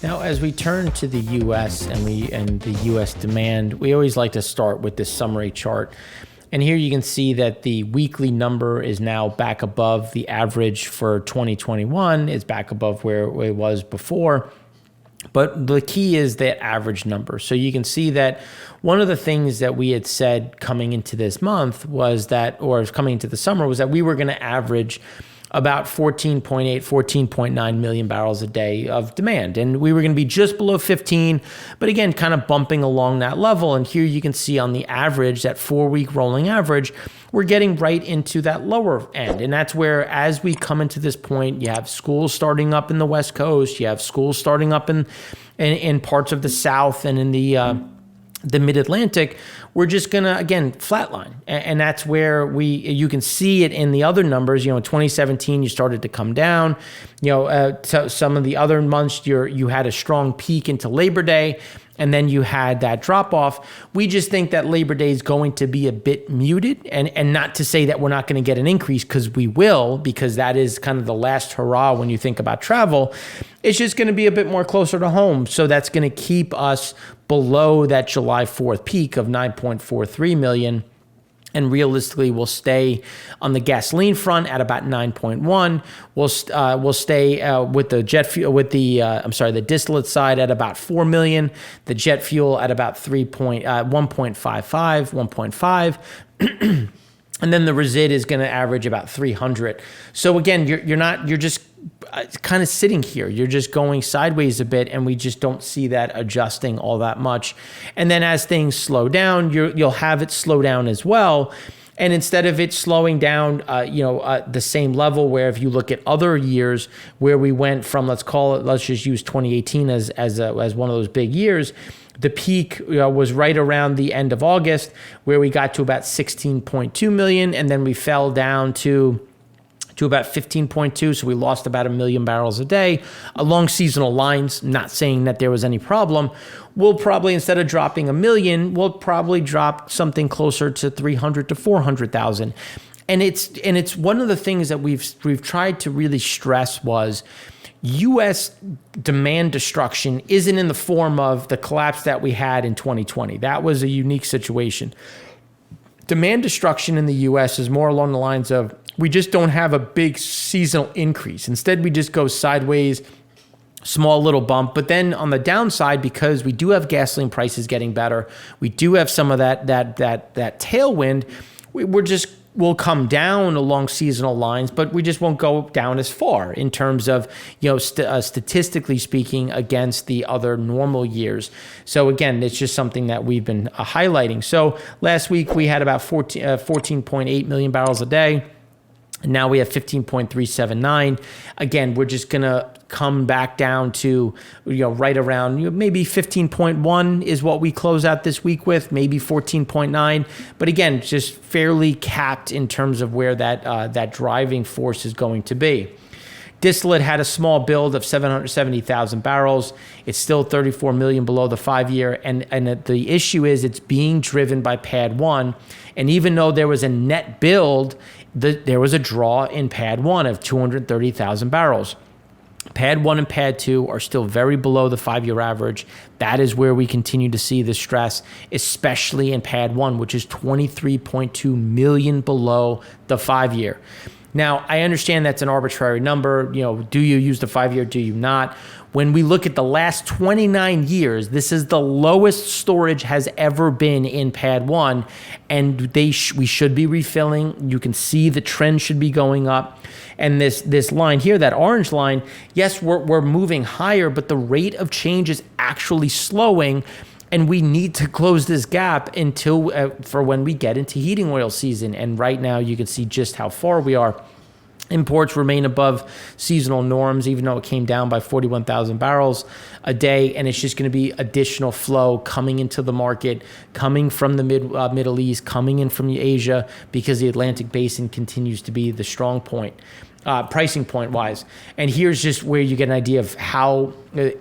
Now, as we turn to the U.S. and the U.S. demand, we always like to start with this summary chart. And here you can see that the weekly number is now back above the average for 2021. It's back above where it was before. But the key is that average number. So you can see that one of the things that we had said coming into this month was that, or coming into the summer, was that we were going to average about 14.9 million barrels a day of demand. And we were going to be just below 15, but again, kind of bumping along that level. And here you can see on the average, that 4-week rolling average, we're getting right into that lower end. And that's where, as we come into this point, you have schools starting up in the West Coast, you have schools starting up in parts of the South and in the mid-Atlantic, we're just going to, again, flatline. And that's where you can see it in the other numbers. In 2017, you started to come down. Some of the other months, you had a strong peak into Labor Day, and then you had that drop off. We just think that Labor Day is going to be a bit muted, and not to say that we're not going to get an increase, because we will, because that is kind of the last hurrah when you think about travel. It's just going to be a bit more closer to home. So that's going to keep us below that July 4th peak of 9.43 million. And realistically, we'll stay on the gasoline front at about 9.1. We'll stay with the jet fuel, the distillate side at about 4 million. The jet fuel at about 1.55, 1.5. And then the resid is going to average about 300. So again, you're just kind of sitting here. You're just going sideways a bit, and we just don't see that adjusting all that much. And then as things slow down, you'll have it slow down as well. And instead of it slowing down, the same level, where if you look at other years where we went from, let's just use 2018 as one of those big years. The peak was right around the end of August, where we got to about 16.2 million, and then we fell down to about 15.2, so we lost about 1 million barrels a day along seasonal lines. Not saying that there was any problem. We'll probably, instead of dropping 1 million, we'll probably drop something closer to 300 to 400,000. And it's one of the things that we've tried to really stress was U.S. demand destruction isn't in the form of the collapse that we had in 2020. That was a unique situation. Demand destruction in the U.S. is more along the lines of, we just don't have a big seasonal increase. Instead, we just go sideways, small little bump. But then on the downside, because we do have gasoline prices getting better, we do have some of that tailwind, we'll come down along seasonal lines, but we just won't go down as far in terms of, statistically speaking, against the other normal years. So again, it's just something that we've been highlighting. So last week we had about 14.8 million barrels a day. And now we have 15.379. Again, we're just going to come back down to, right around maybe 15.1 is what we close out this week with, maybe 14.9. But again, just fairly capped in terms of where that driving force is going to be. Distillate had a small build of 770,000 barrels. It's still 34 million below the 5-year. And the issue is it's being driven by Pad 1. And even though there was a net build, there was a draw in Pad 1 of 230,000 barrels. Pad 1 and Pad 2 are still very below the 5-year average. That is where we continue to see the stress, especially in Pad 1, which is 23.2 million below the 5-year. Now, I understand that's an arbitrary number. Do you use the 5-year? Do you not? When we look at the last 29 years, this is the lowest storage has ever been in Pad 1, and we should be refilling. You can see the trend should be going up. And this line here, that orange line, yes, we're moving higher, but the rate of change is actually slowing, and we need to close this gap until for when we get into heating oil season. And right now, you can see just how far we are. Imports remain above seasonal norms, even though it came down by 41,000 barrels a day. And it's just going to be additional flow coming into the market, coming from the Middle East, coming in from Asia, because the Atlantic Basin continues to be the strong point, pricing point wise. And here's just where you get an idea of how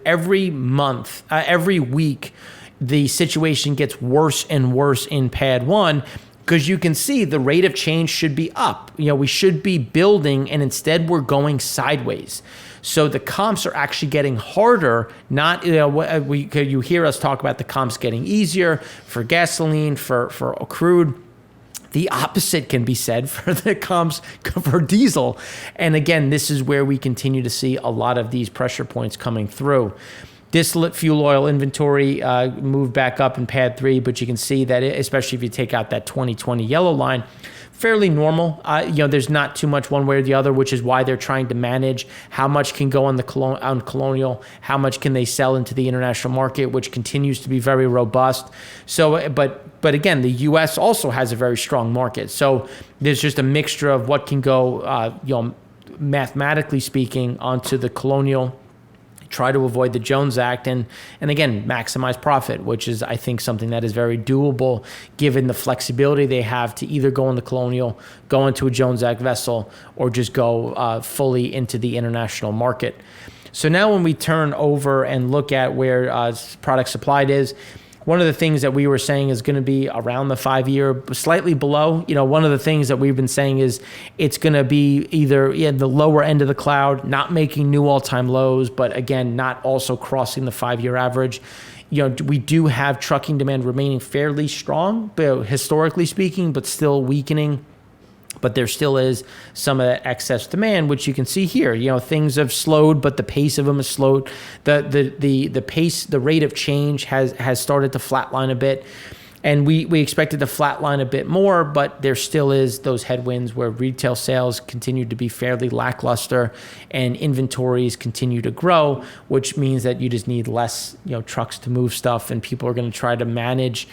every month, every week, the situation gets worse and worse in Pad 1. because you can see the rate of change should be up. We should be building, and instead we're going sideways. So the comps are actually getting harder. Not, you hear us talk about the comps getting easier for gasoline, for crude. The opposite can be said for the comps for diesel. And again, this is where we continue to see a lot of these pressure points coming through. Distillate fuel oil inventory moved back up in pad 3, but you can see that especially if you take out that 2020 yellow line, fairly normal. There's not too much one way or the other, which is why they're trying to manage how much can go on Colonial, how much can they sell into the international market, which continues to be very robust. So, but again, the U.S. also has a very strong market. So there's just a mixture of what can go, mathematically speaking, onto the Colonial. Try to avoid the Jones Act and again, maximize profit, which is, I think, something that is very doable given the flexibility they have to either go in the Colonial, go into a Jones Act vessel, or just go fully into the international market. So now when we turn over and look at where product supplied is, one of the things that we were saying is going to be around the 5-year, slightly below. One of the things that we've been saying is it's going to be either in the lower end of the cloud, not making new all-time lows, but again, not also crossing the 5-year average. We do have trucking demand remaining fairly strong, historically speaking, but still weakening. But there still is some of that excess demand, which you can see here. Things have slowed, but the pace of them has slowed. The pace, the rate of change has started to flatline a bit. And we expect it to flatline a bit more, but there still is those headwinds where retail sales continue to be fairly lackluster and inventories continue to grow, which means that you just need less, trucks to move stuff, and people are going to try to manage,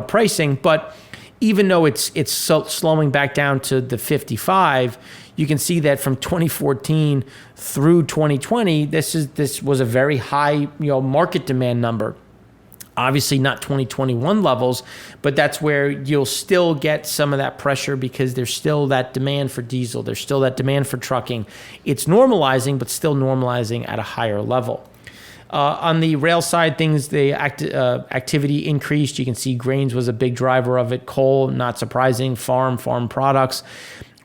pricing. But even though it's slowing back down to the 55, you can see that from 2014 through 2020, this was a very high, market demand number. Obviously not 2021 levels, but that's where you'll still get some of that pressure because there's still that demand for diesel. There's still that demand for trucking. It's normalizing, but still normalizing at a higher level. On the rail side, the activity increased. You can see grains was a big driver of it. Coal, not surprising. Farm products.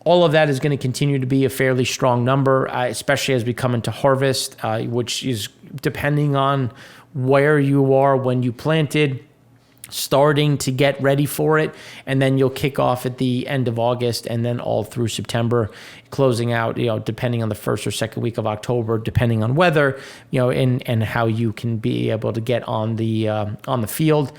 All of that is going to continue to be a fairly strong number, especially as we come into harvest, which is depending on where you are when you planted, starting to get ready for it, and then you'll kick off at the end of August and then all through September, closing out, depending on the first or second week of October, depending on weather, and how you can be able to get on the field.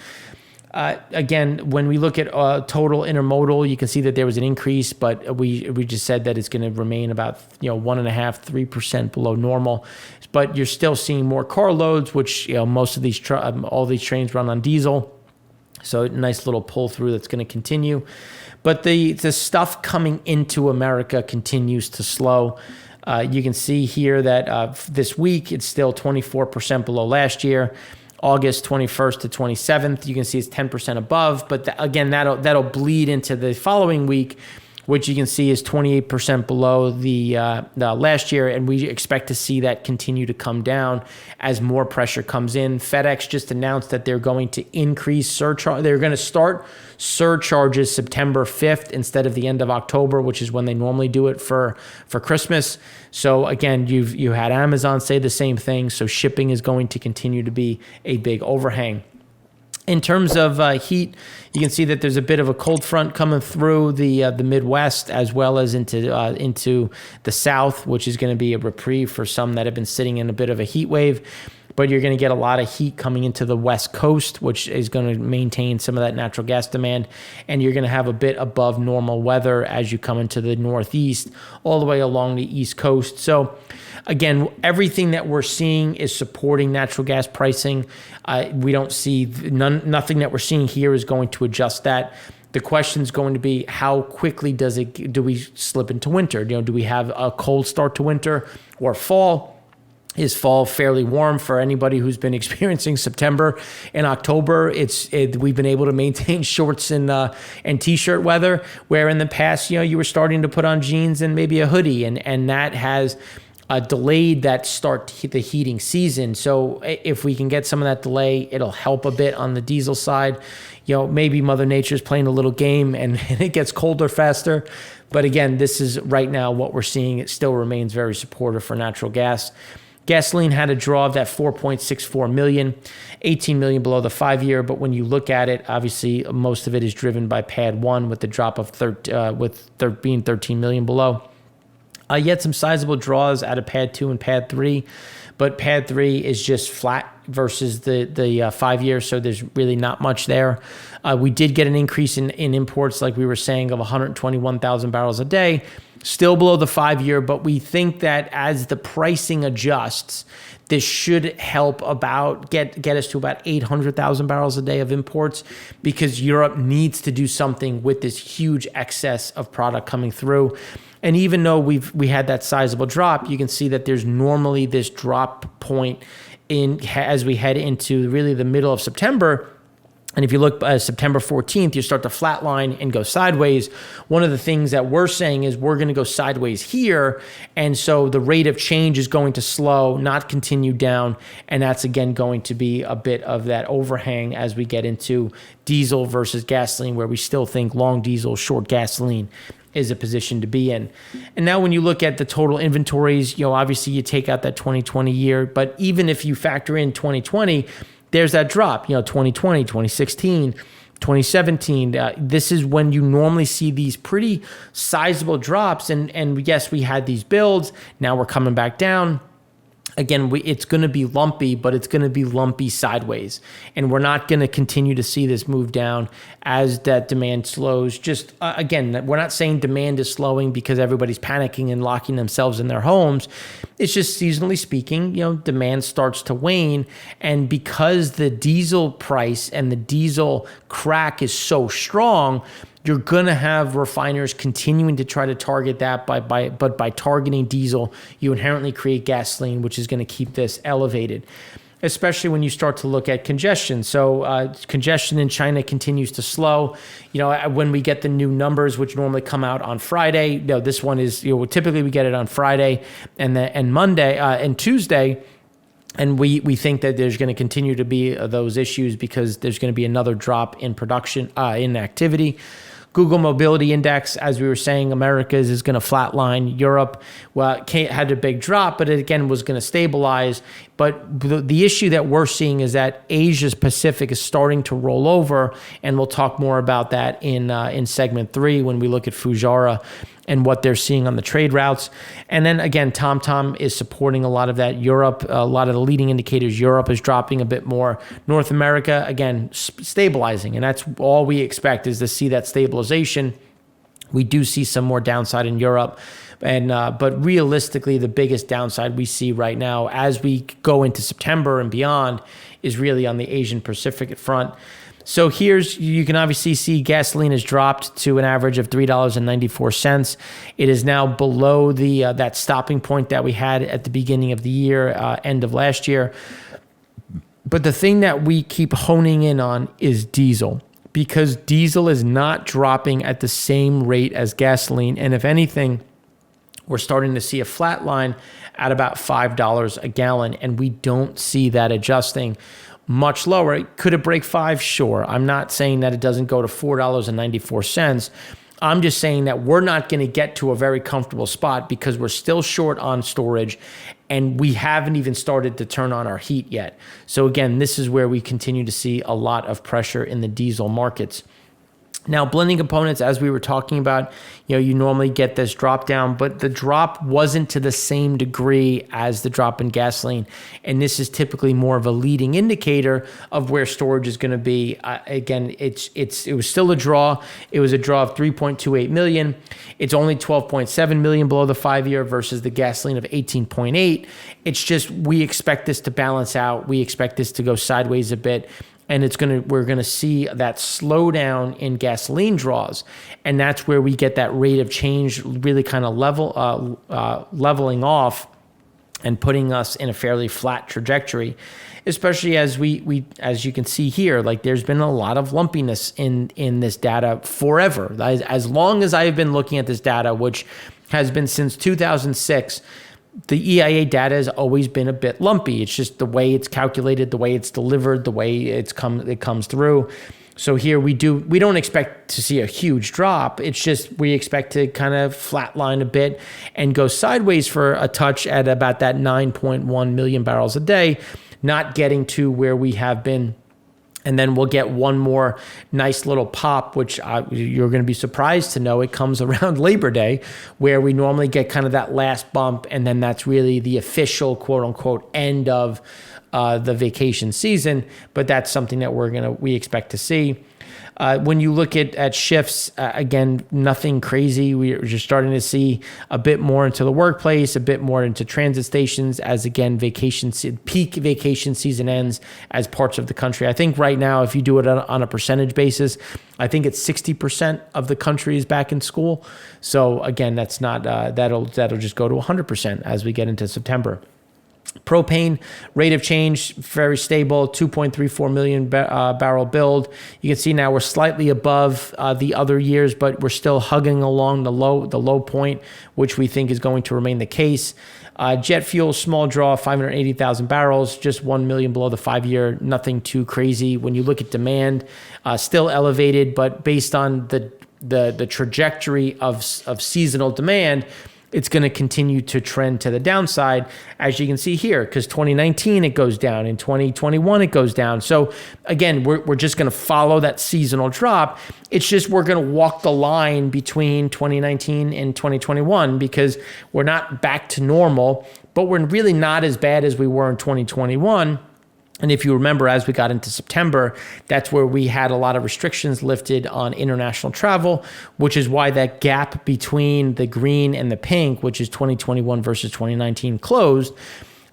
Again, when we look at total intermodal, you can see that there was an increase, but we just said that it's going to remain about 1.5-3% below normal. But you're still seeing more car loads, which most of these all these trains run on diesel. So nice little pull through that's going to continue. But the stuff coming into America continues to slow. You can see here that this week it's still 24% below last year. August 21st to 27th, you can see it's 10% above. But again, that'll bleed into the following week, which you can see is 28% below the last year, and we expect to see that continue to come down as more pressure comes in. FedEx just announced that they're going to increase surcharge. They're going to start surcharges September 5th instead of the end of October, which is when they normally do it for Christmas. So again, you had Amazon say the same thing. So shipping is going to continue to be a big overhang. In terms of heat, you can see that there's a bit of a cold front coming through the Midwest as well as into the South, which is going to be a reprieve for some that have been sitting in a bit of a heat wave. But you're going to get a lot of heat coming into the West Coast, which is going to maintain some of that natural gas demand. And you're going to have a bit above normal weather as you come into the Northeast, all the way along the East Coast. So again, everything that we're seeing is supporting natural gas pricing. We don't see nothing that we're seeing here is going to adjust that. The question is going to be how quickly do we slip into winter? Do we have a cold start to winter or fall? Is fall fairly warm for anybody who's been experiencing September and October? We've been able to maintain shorts and t-shirt weather, where in the past, you were starting to put on jeans and maybe a hoodie, and that has delayed that start to the heating season. So if we can get some of that delay, it'll help a bit on the diesel side. Maybe Mother Nature's playing a little game and it gets colder faster. But again, this is right now what we're seeing. It still remains very supportive for natural gas. Gasoline had a draw of that 4.64 million, 18 million below the 5-year. But when you look at it, obviously most of it is driven by Pad 1 with the drop of being 13 million below. You had some sizable draws out of Pad 2 and Pad 3, but Pad 3 is just flat versus the 5-year, so there's really not much there. We did get an increase in imports, like we were saying, of 121,000 barrels a day, still below the 5-year, but we think that as the pricing adjusts, this should help about get us to about 800,000 barrels a day of imports, because Europe needs to do something with this huge excess of product coming through. And even though we had that sizable drop, you can see that there's normally this drop point as we head into really the middle of September. And if you look September 14th, you start to flatline and go sideways. One of the things that we're saying is we're going to go sideways here. And so the rate of change is going to slow, not continue down. And that's, again, going to be a bit of that overhang as we get into diesel versus gasoline, where we still think long diesel, short gasoline is a position to be in. And now when you look at the total inventories, obviously you take out that 2020 year, but even if you factor in 2020, there's that drop, 2020, 2016, 2017. This is when you normally see these pretty sizable drops. And yes, we had these builds. Now we're coming back down. Again, it's going to be lumpy, but it's going to be lumpy sideways. And we're not going to continue to see this move down as that demand slows. Just, again, we're not saying demand is slowing because everybody's panicking and locking themselves in their homes. It's just seasonally speaking, demand starts to wane. And because the diesel price and the diesel crack is so strong, you're going to have refiners continuing to try to target that, but by targeting diesel, you inherently create gasoline, which is going to keep this elevated, especially when you start to look at congestion. So congestion in China continues to slow. When we get the new numbers, which normally come out on Friday, this one is, typically we get it on Friday and Monday and Tuesday. And we think that there's going to continue to be those issues because there's going to be another drop in production, in activity. Google Mobility Index, as we were saying, Americas is going to flatline. Europe, had a big drop, but it again was going to stabilize. But the issue that we're seeing is that Asia's Pacific is starting to roll over, and we'll talk more about that in segment 3 when we look at Fujairah and what they're seeing on the trade routes. And then again, TomTom is supporting a lot of that. Europe, a lot of the leading indicators, Europe is dropping a bit more. North America, again, stabilizing. And that's all we expect, is to see that stabilization. We do see some more downside in Europe. But realistically, the biggest downside we see right now as we go into September and beyond is really on the Asian Pacific front. So you can obviously see gasoline has dropped to an average of $3.94. It is now below that stopping point that we had at the beginning of the year, end of last year. But the thing that we keep honing in on is diesel, because diesel is not dropping at the same rate as gasoline. And if anything, we're starting to see a flat line at about $5 a gallon, and we don't see that adjusting much lower. Could it break $5? Sure. I'm not saying that it doesn't go to $4.94. I'm just saying that we're not going to get to a very comfortable spot because we're still short on storage and we haven't even started to turn on our heat yet. So again, this is where we continue to see a lot of pressure in the diesel markets. Now, blending components, as we were talking about, you normally get this drop down, but the drop wasn't to the same degree as the drop in gasoline. And this is typically more of a leading indicator of where storage is going to be. Again, it was still a draw. It was a draw of 3.28 million. It's only 12.7 million below the 5-year versus the gasoline of 18.8. It's just, we expect this to balance out. We expect this to go sideways a bit. And we're gonna see that slowdown in gasoline draws, and that's where we get that rate of change really kind of leveling off and putting us in a fairly flat trajectory. Especially as as you can see here, like there's been a lot of lumpiness in this data forever. As long as I've been looking at this data, which has been since 2006. the EIA data has always been a bit lumpy. It's just the way it's calculated, the way it's delivered, the way it comes through. So here we don't expect to see a huge drop. It's just we expect to kind of flatline a bit and go sideways for a touch at about that 9.1 million barrels a day, not getting to where we have been. And then we'll get one more nice little pop, which you're going to be surprised to know it comes around Labor Day, where we normally get kind of that last bump. And then that's really the official, quote unquote, end of the vacation season. But that's something that we expect to see. When you look at shifts, again, nothing crazy. We're just starting to see a bit more into the workplace, a bit more into transit stations as, again, peak vacation season ends as parts of the country. I think right now, if you do it on a percentage basis, I think it's 60% of the country is back in school. So again, that's not that'll just go to 100% as we get into September. Propane rate of change, very stable, 2.34 million barrel build. You can see now we're slightly above the other years, but we're still hugging along the low point, which we think is going to remain the case. Jet fuel, small draw, 580,000 barrels, just 1 million below the 5-year, nothing too crazy. When you look at demand, still elevated, but based on the trajectory of seasonal demand, it's going to continue to trend to the downside, as you can see here, because 2019 it goes down, in 2021 it goes down. So again, we're just going to follow that seasonal drop. It's just we're going to walk the line between 2019 and 2021 because we're not back to normal, but we're really not as bad as we were in 2021. And if you remember, as we got into September, that's where we had a lot of restrictions lifted on international travel, which is why that gap between the green and the pink, which is 2021 versus 2019, closed.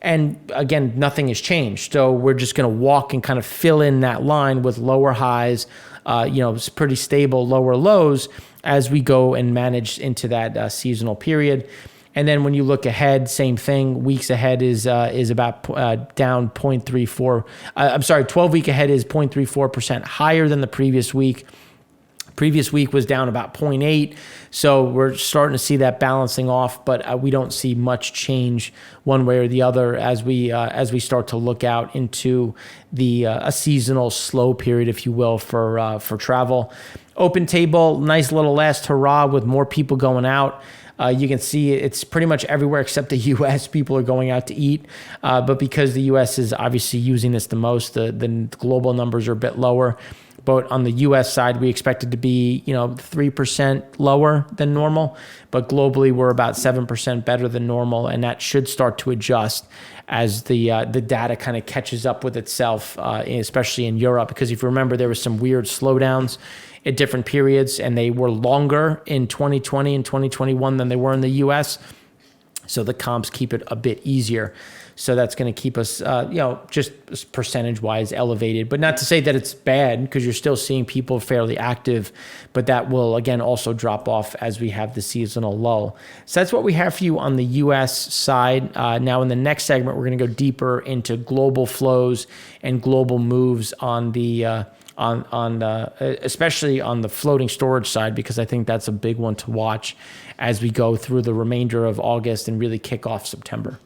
And again, nothing has changed. So we're just going to walk and kind of fill in that line with lower highs, it's pretty stable lower lows as we go and manage into that seasonal period. And then when you look ahead, same thing. Weeks ahead is about down 0.34. 12-week ahead is 0.34% higher than the previous week. Previous week was down about 0.8. So we're starting to see that balancing off, but we don't see much change one way or the other as we start to look out into a seasonal slow period, if you will, for travel. Open table, nice little last hurrah with more people going out. You can see it's pretty much everywhere except the U.S. People are going out to eat. But because the U.S. is obviously using this the most, the global numbers are a bit lower. But on the U.S. side, we expect it to be 3% lower than normal. But globally, we're about 7% better than normal. And that should start to adjust as the data kind of catches up with itself, especially in Europe. Because if you remember, there were some weird slowdowns at different periods, and they were longer in 2020 and 2021 than they were in the U.S. So the comps keep it a bit easier. So that's going to keep us, just percentage-wise elevated. But not to say that it's bad, because you're still seeing people fairly active, but that will, again, also drop off as we have the seasonal lull. So that's what we have for you on the U.S. side. Now, in the next segment, we're going to go deeper into global flows and global moves on the especially on the floating storage side, because I think that's a big one to watch as we go through the remainder of August and really kick off September.